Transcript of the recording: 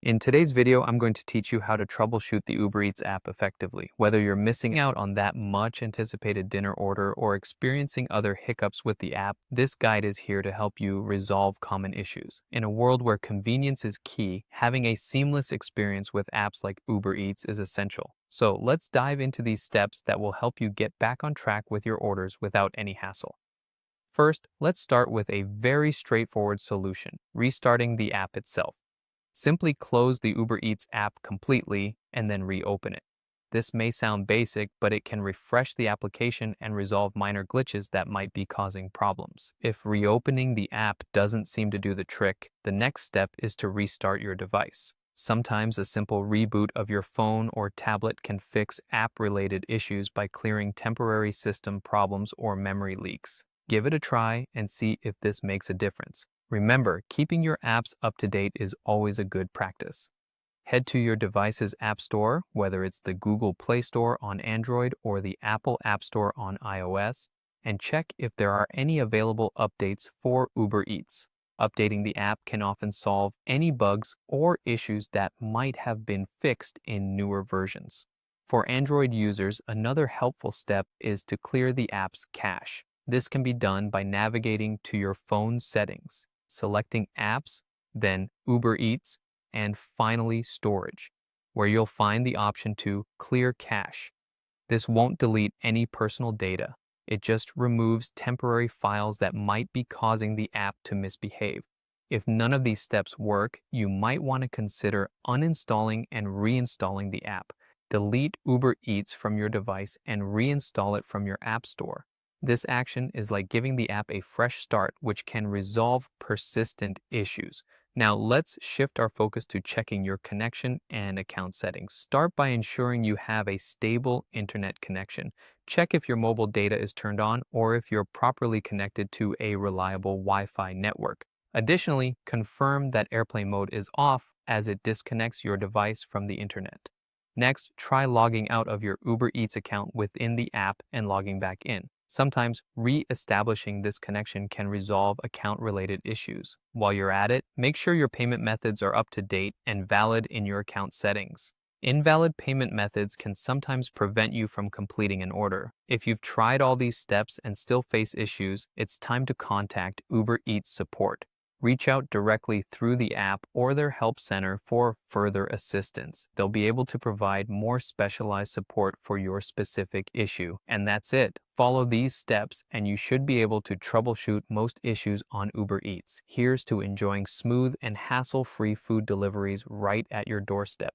In today's video, I'm going to teach you how to troubleshoot the Uber Eats app effectively. Whether you're missing out on that much anticipated dinner order or experiencing other hiccups with the app, this guide is here to help you resolve common issues. In a world where convenience is key, having a seamless experience with apps like Uber Eats is essential. So let's dive into these steps that will help you get back on track with your orders without any hassle. First, let's start with a very straightforward solution, restarting the app itself. Simply close the Uber Eats app completely and then reopen it. This may sound basic, but it can refresh the application and resolve minor glitches that might be causing problems. If reopening the app doesn't seem to do the trick, the next step is to restart your device. Sometimes a simple reboot of your phone or tablet can fix app-related issues by clearing temporary system problems or memory leaks. Give it a try and see if this makes a difference. Remember, keeping your apps up to date is always a good practice. Head to your device's App Store, whether it's the Google Play Store on Android or the Apple App Store on iOS, and check if there are any available updates for Uber Eats. Updating the app can often solve any bugs or issues that might have been fixed in newer versions. For Android users, another helpful step is to clear the app's cache. This can be done by navigating to your phone's settings, selecting Apps, then Uber Eats, and finally Storage, where you'll find the option to Clear Cache. This won't delete any personal data. It just removes temporary files that might be causing the app to misbehave. If none of these steps work, you might want to consider uninstalling and reinstalling the app. Delete Uber Eats from your device and reinstall it from your App Store. This action is like giving the app a fresh start, which can resolve persistent issues. Now let's shift our focus to checking your connection and account settings. Start by ensuring you have a stable internet connection. Check if your mobile data is turned on or if you're properly connected to a reliable Wi-Fi network. Additionally, confirm that airplane mode is off as it disconnects your device from the internet. Next, try logging out of your Uber Eats account within the app and logging back in. Sometimes re-establishing this connection can resolve account-related issues. While you're at it, make sure your payment methods are up to date and valid in your account settings. Invalid payment methods can sometimes prevent you from completing an order. If you've tried all these steps and still face issues, it's time to contact Uber Eats support. Reach out directly through the app or their help center for further assistance. They'll be able to provide more specialized support for your specific issue. And that's it. Follow these steps and you should be able to troubleshoot most issues on Uber Eats. Here's to enjoying smooth and hassle-free food deliveries right at your doorstep.